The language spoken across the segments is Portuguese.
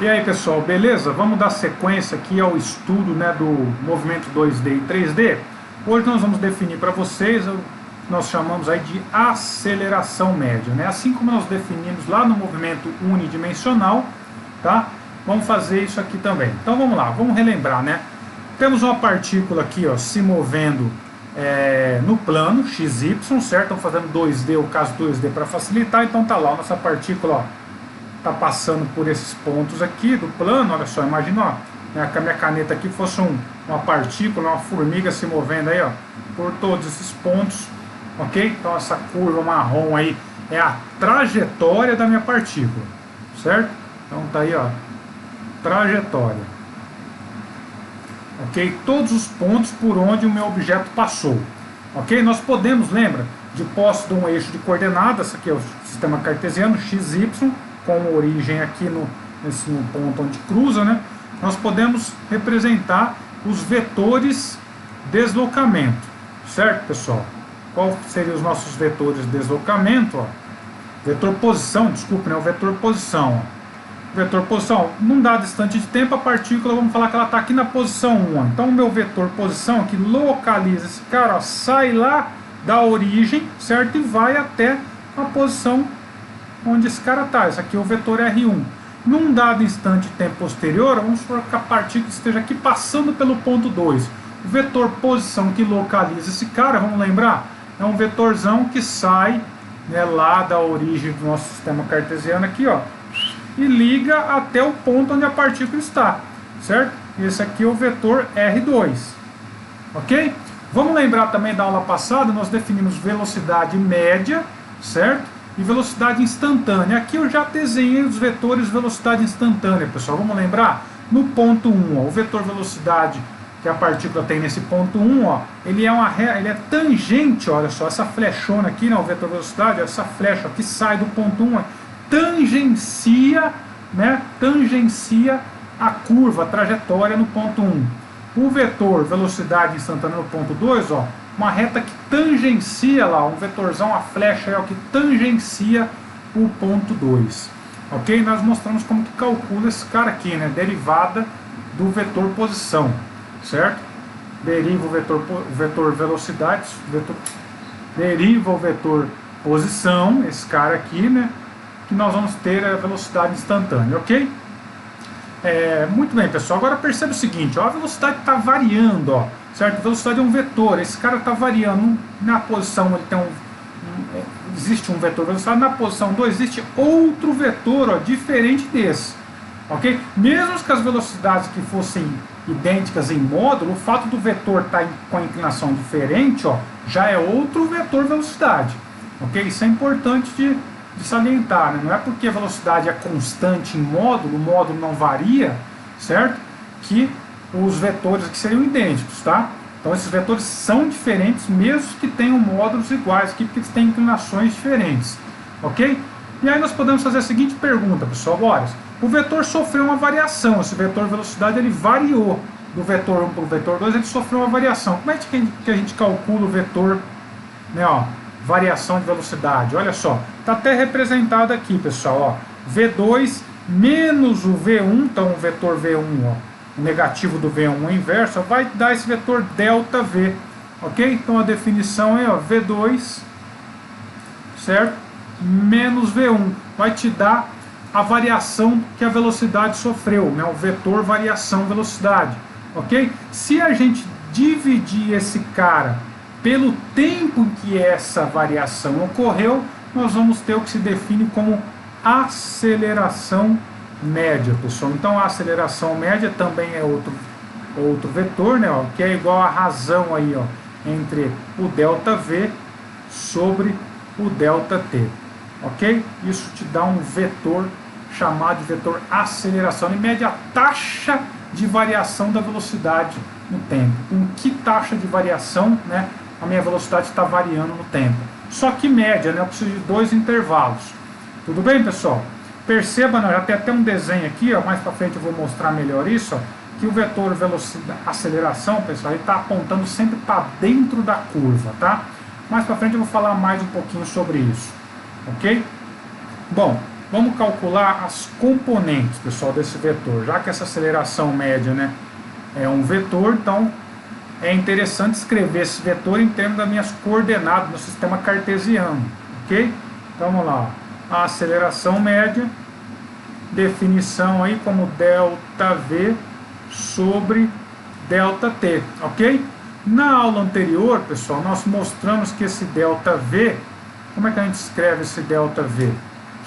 E aí pessoal, beleza? Vamos dar sequência aqui ao estudo, né, do movimento 2D e 3D. Hoje nós vamos definir para vocês o que nós chamamos aí de aceleração média, né? Assim como nós definimos lá no movimento unidimensional, tá? Vamos fazer isso aqui também. Então vamos lá, vamos relembrar, né? Temos uma partícula aqui, ó, se movendo no plano XY, certo? Estamos fazendo 2D, o caso 2D para facilitar, então tá lá a nossa partícula, ó, está passando por esses pontos aqui do plano. Olha só, imagina, ó, né, que a minha caneta aqui fosse uma partícula, uma formiga se movendo aí, ó, por todos esses pontos, ok? Então essa curva marrom aí é a trajetória da minha partícula, certo? Então tá aí, ó, trajetória, ok? Todos os pontos por onde o meu objeto passou, ok? Nós podemos, lembra, de posse de um eixo de coordenadas, esse aqui é o sistema cartesiano, XY, com origem aqui nesse ponto onde cruza, né? Nós podemos representar os vetores deslocamento, certo, pessoal? Qual seriam os nossos vetores de deslocamento? Ó? Vetor posição, desculpe, né? O vetor posição. Ó. Vetor posição, num dado instante de tempo, a partícula, vamos falar que ela está aqui na posição 1. Ó. Então, o meu vetor posição aqui localiza esse cara, ó, sai lá da origem, certo? E vai até a posição onde esse cara está. Esse aqui é o vetor R1. Num dado instante de tempo posterior, vamos supor que a partícula esteja aqui passando pelo ponto 2. O vetor posição que localiza esse cara, vamos lembrar, é um vetorzão que sai, né, lá da origem do nosso sistema cartesiano aqui, ó, e liga até o ponto onde a partícula está, certo? Esse aqui é o vetor R2, ok? Vamos lembrar também da aula passada, nós definimos velocidade média, certo? E velocidade instantânea. Aqui eu já desenhei os vetores velocidade instantânea, pessoal. Vamos lembrar? No ponto 1, ó, o vetor velocidade que a partícula tem nesse ponto 1, ó, ele é tangente, olha só, essa flechona aqui, né, o vetor velocidade, essa flecha que sai do ponto 1, ó, tangencia, né, tangencia a curva, a trajetória no ponto 1. O vetor velocidade instantânea no ponto 2, ó, uma reta que tangencia lá, um vetorzão, uma flecha é o que tangencia o ponto 2. Ok? Nós mostramos como que calcula esse cara aqui, né? Derivada do vetor posição, certo? Deriva o vetor velocidade, deriva o vetor posição, esse cara aqui, né? Que nós vamos ter a velocidade instantânea, ok? Muito bem, pessoal. Agora perceba o seguinte, ó, a velocidade está variando, ó, certo? A velocidade é um vetor, esse cara está variando. Na posição ele tem existe um vetor velocidade, na posição 2 existe outro vetor, ó, diferente desse, ok? Mesmo que as velocidades que fossem idênticas em módulo, o fato do vetor estar com a inclinação diferente, ó, já é outro vetor velocidade, ok? Isso é importante de salientar, né? Não é porque a velocidade é constante em módulo, o módulo não varia, certo? Que os vetores que seriam idênticos, tá? Então esses vetores são diferentes, mesmo que tenham módulos iguais, aqui, porque eles têm inclinações diferentes, ok? E aí nós podemos fazer a seguinte pergunta, pessoal, olha, o vetor sofreu uma variação, esse vetor velocidade ele variou do vetor 1 para o vetor 2, ele sofreu uma variação. Como é que a gente calcula o vetor, né, ó, variação de velocidade? Olha só, está até representado aqui, pessoal, ó, V2 menos o V1, então o vetor V1, ó, o negativo do V1 inverso, vai dar esse vetor delta V, ok? Então a definição é, ó, V2, certo? Menos V1, vai te dar a variação que a velocidade sofreu, né? O vetor variação velocidade, ok? Se a gente dividir esse cara pelo tempo em que essa variação ocorreu, nós vamos ter o que se define como aceleração média, pessoal. Então a aceleração média também é outro vetor, né, ó, que é igual a razão aí, ó, entre o ΔV sobre o ΔT, ok? Isso te dá um vetor chamado de vetor aceleração, e mede a taxa de variação da velocidade no tempo. Com que taxa de variação, né, a minha velocidade está variando no tempo. Só que média, né, eu preciso de dois intervalos. Tudo bem, pessoal? Perceba, né, já tem até um desenho aqui, ó, mais para frente eu vou mostrar melhor isso, ó, que o vetor velocidade, aceleração, pessoal, ele está apontando sempre para dentro da curva, tá? Mais para frente eu vou falar mais um pouquinho sobre isso, ok? Bom, vamos calcular as componentes, pessoal, desse vetor. Já que essa aceleração média, né, é um vetor, então é interessante escrever esse vetor em termos das minhas coordenadas no sistema cartesiano, ok? Então vamos lá, a aceleração média, definição aí como ΔV sobre ΔT, ok? Na aula anterior, pessoal, nós mostramos que esse ΔV, como é que a gente escreve esse ΔV?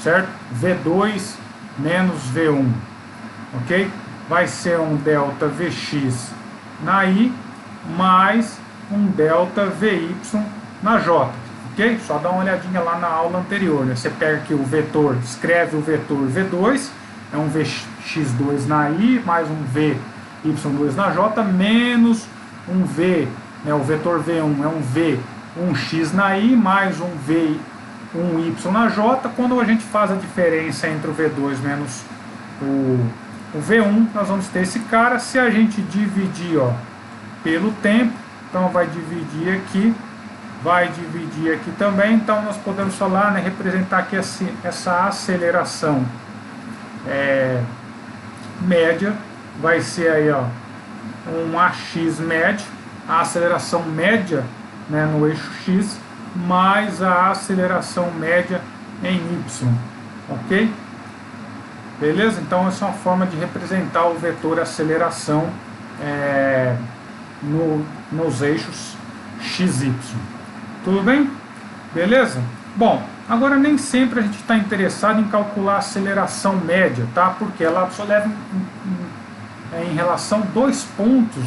Certo? V2 menos V1, ok? Vai ser um ΔVx na I mais um ΔVy na J, ok? Só dá uma olhadinha lá na aula anterior, né? Você pega aqui o vetor, escreve o vetor V2, é um Vx2 na I mais um Vy2 na J, menos um V, né? O vetor V1 é um V1x na I mais um V1y na J. Quando a gente faz a diferença entre o V2 menos o V1, nós vamos ter esse cara. Se a gente dividir, ó, pelo tempo, então vai dividir aqui também. Então nós podemos falar, né, representar aqui essa aceleração média vai ser aí, ó, um AX médio, a aceleração média, né, no eixo X, mais a aceleração média em Y, ok? Beleza? Então essa é uma forma de representar o vetor aceleração nos eixos X, Y. Tudo bem? Beleza? Bom, agora nem sempre a gente está interessado em calcular a aceleração média, tá? Porque ela só leva em relação 2 pontos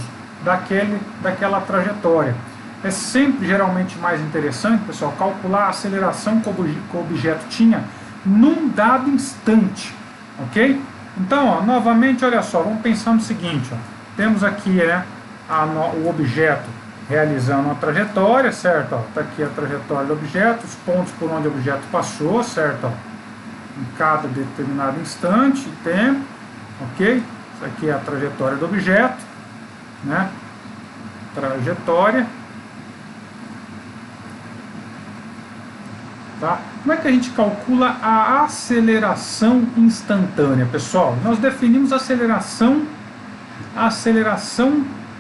daquela trajetória. É sempre geralmente mais interessante, pessoal, calcular a aceleração que o objeto tinha num dado instante, ok? Então, ó, novamente, olha só, vamos pensar no seguinte, ó, temos aqui, né, o objeto realizando uma trajetória, certo? Está aqui a trajetória do objeto, os pontos por onde o objeto passou, certo? Ó, em cada determinado instante, tempo, ok? Isso aqui é a trajetória do objeto, né? Trajetória. Tá? Como é que a gente calcula a aceleração instantânea, pessoal? Nós definimos a aceleração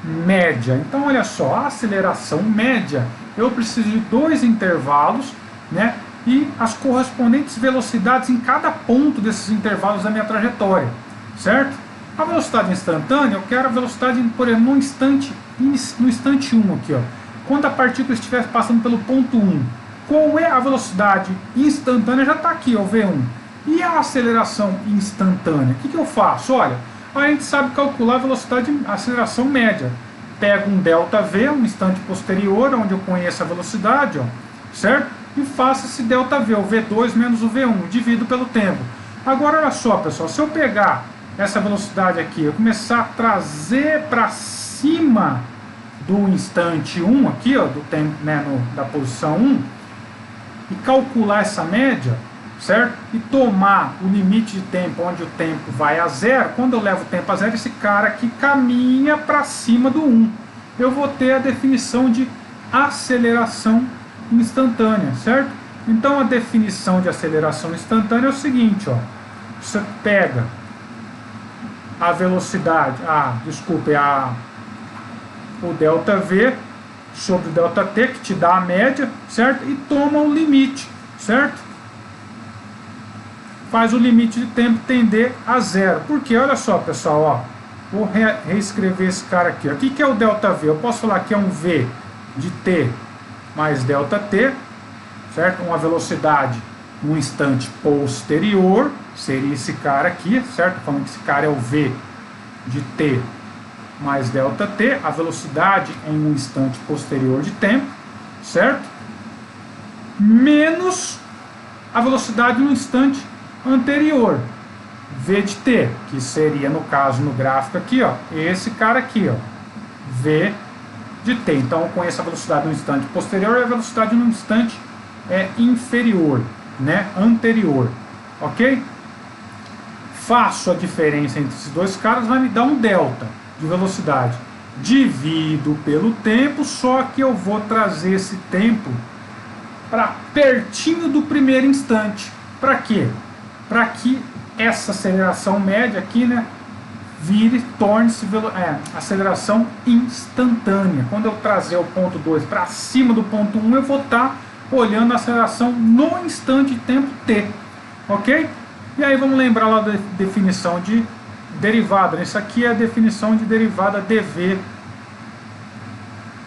média. Então, olha só, a aceleração média, eu preciso de 2 intervalos, né? E as correspondentes velocidades em cada ponto desses intervalos da minha trajetória, certo? A velocidade instantânea, eu quero a velocidade, por exemplo, no instante 1 aqui, ó. Quando a partícula estiver passando pelo ponto 1, qual é a velocidade instantânea? Já está aqui, ó, V1. E a aceleração instantânea? O que eu faço? Olha, a gente sabe calcular a velocidade, a aceleração média. Pego um ΔV, um instante posterior, onde eu conheço a velocidade, ó, certo? E faço esse ΔV, o V2 menos o V1, divido pelo tempo. Agora, olha só, pessoal, se eu pegar essa velocidade aqui, eu começar a trazer para cima do instante 1 aqui, ó, do tempo, né, da posição 1, e calcular essa média, certo? E tomar o limite de tempo onde o tempo vai a 0, quando eu levo o tempo a 0, esse cara aqui caminha para cima do 1. Eu vou ter a definição de aceleração instantânea, certo? Então a definição de aceleração instantânea é o seguinte, ó. Você pega a velocidade, o ΔV sobre o ΔT, que te dá a média, certo? E toma o limite, certo? Faz o limite de tempo tender a 0. Porque, olha só, pessoal, ó, vou reescrever esse cara aqui. O que é o ΔV? Eu posso falar que é um V de T mais ΔT, certo? Uma velocidade no instante posterior, seria esse cara aqui, certo? Falando que esse cara é o V de T mais ΔT, a velocidade em um instante posterior de tempo, certo? Menos a velocidade no instante anterior, V de T, que seria, no caso, no gráfico aqui, ó, esse cara aqui, ó, V de T. Então eu conheço a velocidade no instante posterior e a velocidade no instante inferior, né, anterior, ok? Faço a diferença entre esses dois caras, vai me dar um delta de velocidade. Divido pelo tempo, só que eu vou trazer esse tempo para pertinho do primeiro instante. Para quê? para que essa aceleração média aqui, né, torne-se aceleração instantânea. Quando eu trazer o ponto 2 para cima do ponto 1, eu vou estar olhando a aceleração no instante de tempo t, ok? E aí vamos lembrar lá da definição de derivada. Isso aqui é a definição de derivada dv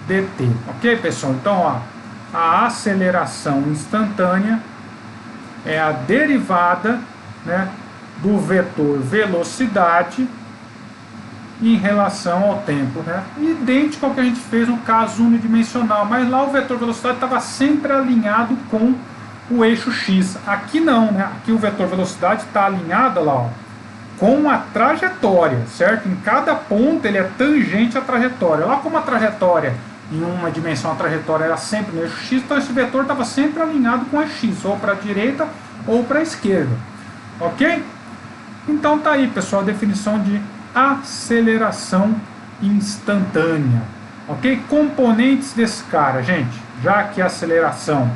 dt, ok, pessoal? Então, ó, a aceleração instantânea é a derivada, né, do vetor velocidade em relação ao tempo, né? Idêntico ao que a gente fez no caso unidimensional, mas lá o vetor velocidade estava sempre alinhado com o eixo x. Aqui não, né? Aqui o vetor velocidade está alinhado lá, ó, com a trajetória, certo? Em cada ponto ele é tangente à trajetória. Lá como a trajetória em uma dimensão, a trajetória era sempre no eixo x, então esse vetor estava sempre alinhado com a x, ou para a direita ou para a esquerda, ok? Então tá aí, pessoal, a definição de aceleração instantânea, ok? Componentes desse cara, gente, já que a aceleração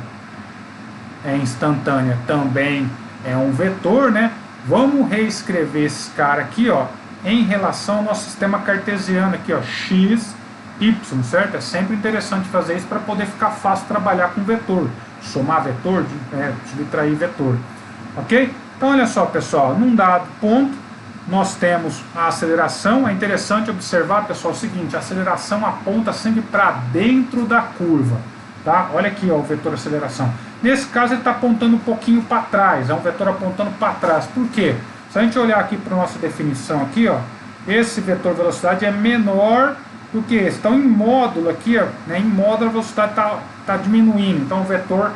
é instantânea, também é um vetor, né? Vamos reescrever esse cara aqui, ó, em relação ao nosso sistema cartesiano aqui, ó, x, y, certo? É sempre interessante fazer isso para poder ficar fácil trabalhar com vetor, somar vetor, subtrair vetor, ok? Então olha só, pessoal, num dado ponto nós temos a aceleração. É interessante observar, pessoal, o seguinte: a aceleração aponta sempre para dentro da curva, tá? Olha aqui, ó, o vetor aceleração. Nesse caso ele está apontando um pouquinho para trás, é um vetor apontando para trás. Por quê? Se a gente olhar aqui para a nossa definição aqui, ó, esse vetor velocidade é menor do que esse. Então em módulo aqui, ó, né, em módulo a velocidade tá diminuindo, então o vetor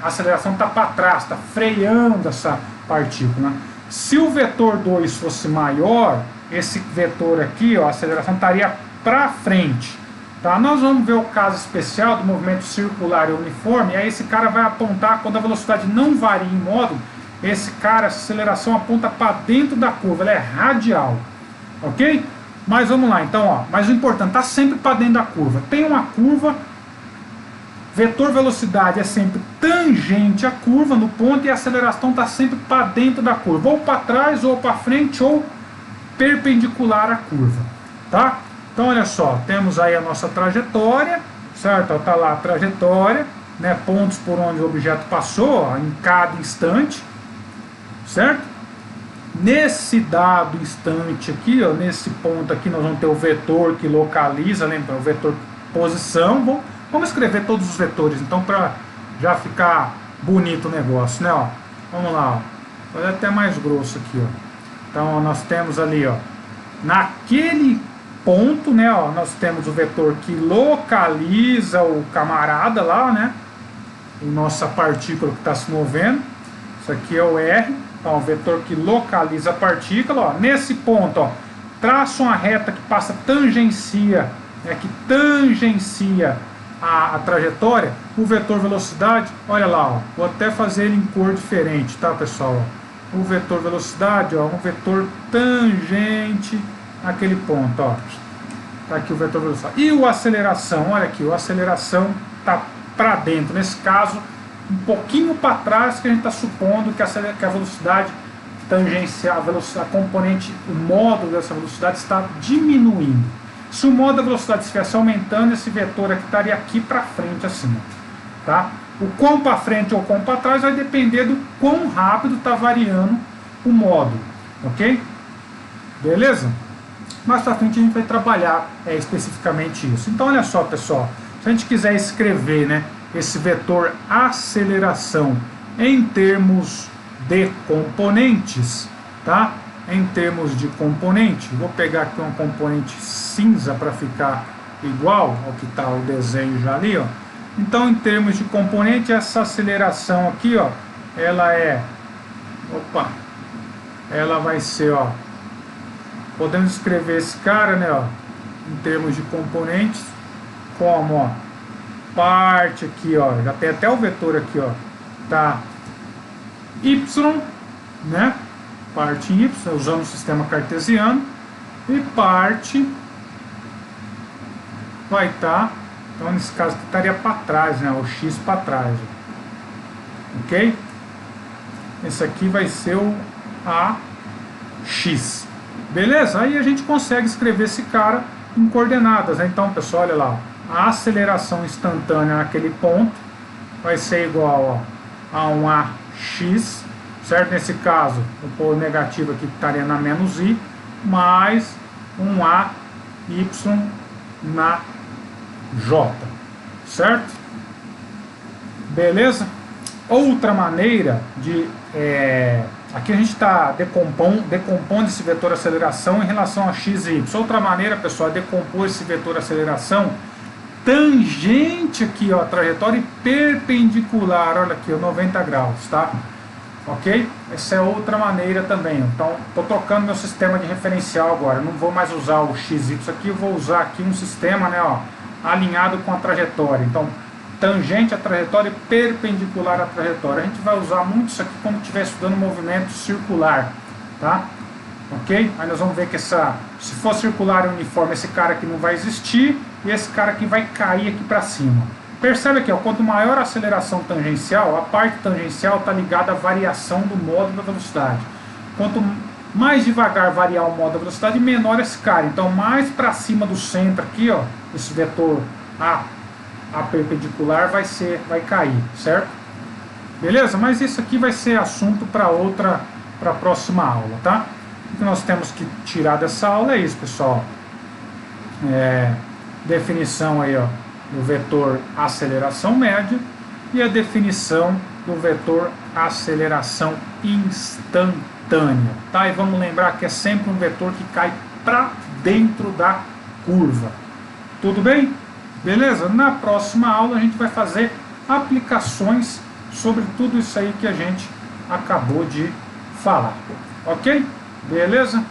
a aceleração está para trás, está freando essa partícula, né? Se o vetor 2 fosse maior, esse vetor aqui, ó, a aceleração estaria para frente, tá? Nós vamos ver o caso especial do movimento circular e uniforme, e aí esse cara vai apontar, quando a velocidade não varia em módulo, esse cara, essa aceleração aponta para dentro da curva, ela é radial, ok? Mas vamos lá, então, ó, mas o importante, está sempre para dentro da curva. Tem uma curva, vetor velocidade é sempre tangente à curva no ponto, e a aceleração está sempre para dentro da curva, ou para trás, ou para frente, ou perpendicular à curva, tá? Então olha só, temos aí a nossa trajetória, certo? Está lá a trajetória, né? Pontos por onde o objeto passou, ó, em cada instante, certo? Nesse dado instante aqui, ó, nesse ponto aqui, nós vamos ter o vetor que localiza, lembra? O vetor posição. Vamos escrever todos os vetores, então, para já ficar bonito o negócio, né? Ó, vamos lá, ó. Fazer até mais grosso aqui, ó. Então, ó, nós temos ali, ó, naquele ponto, né? Ó, nós temos o vetor que localiza o camarada lá, né? A nossa partícula que está se movendo. Isso aqui é o R. Então, o vetor que localiza a partícula, ó. Nesse ponto, ó, traça uma reta que passa tangencia, né? Que tangencia a trajetória. O vetor velocidade, olha lá, ó, vou até fazer ele em cor diferente, tá, pessoal? O vetor velocidade, ó, um vetor tangente naquele ponto, ó. Tá aqui o vetor velocidade. E o aceleração, olha aqui, o aceleração tá para dentro, nesse caso um pouquinho para trás, que a gente está supondo que a velocidade tangencial, a componente, o módulo dessa velocidade está diminuindo. Se o módulo da velocidade estivesse aumentando, esse vetor aqui estaria aqui para frente, assim, tá? O quão para frente ou quão para trás vai depender do quão rápido está variando o módulo, ok? Beleza? Mais para frente a gente vai trabalhar especificamente isso. Então olha só, pessoal, se a gente quiser escrever, né, esse vetor aceleração em termos de componentes, tá? Em termos de componente, vou pegar aqui uma componente cinza para ficar igual ao que está o desenho já ali, ó. Então, em termos de componente, essa aceleração aqui, ó, ela vai ser, ó, podemos escrever esse cara, né, ó, em termos de componentes, como, ó, parte aqui, ó, já tem até o vetor aqui, ó, tá, y, né, parte y, usando o sistema cartesiano, e parte vai estar, então nesse caso estaria para trás, né, o x para trás, ok? esse aqui vai ser o AX. Beleza? Aí a gente consegue escrever esse cara em coordenadas, né? Então, pessoal, olha lá. A aceleração instantânea naquele ponto vai ser igual a um AX, certo? Nesse caso, o polo negativo aqui estaria na menos I, mais um AY na J, certo? Beleza? Outra maneira de... aqui a gente está decompondo esse vetor aceleração em relação a x e y. Outra maneira, pessoal, é decompor esse vetor aceleração tangente aqui, ó, trajetória e perpendicular, olha aqui, ó, 90 graus, tá? Ok? Essa é outra maneira também. Então, estou trocando meu sistema de referencial agora. Não vou mais usar o x, y aqui, eu vou usar aqui um sistema, né, ó, alinhado com a trajetória. Então, tangente à trajetória e perpendicular à trajetória. A gente vai usar muito isso aqui quando estiver estudando movimento circular, tá? Ok? Aí nós vamos ver que se for circular e uniforme, esse cara aqui não vai existir e esse cara aqui vai cair aqui para cima. Percebe aqui, ó, quanto maior a aceleração tangencial, a parte tangencial está ligada à variação do modo da velocidade. Quanto mais devagar variar o modo da velocidade, menor esse cara. Então, mais para cima do centro aqui, ó, esse vetor A perpendicular vai cair, certo? Beleza? Mas isso aqui vai ser assunto para a próxima aula, tá? O que nós temos que tirar dessa aula é isso, pessoal. Definição aí, ó, do vetor aceleração média e a definição do vetor aceleração instantânea, tá? E vamos lembrar que é sempre um vetor que cai para dentro da curva. Tudo bem? Beleza? Na próxima aula a gente vai fazer aplicações sobre tudo isso aí que a gente acabou de falar. Ok? Beleza?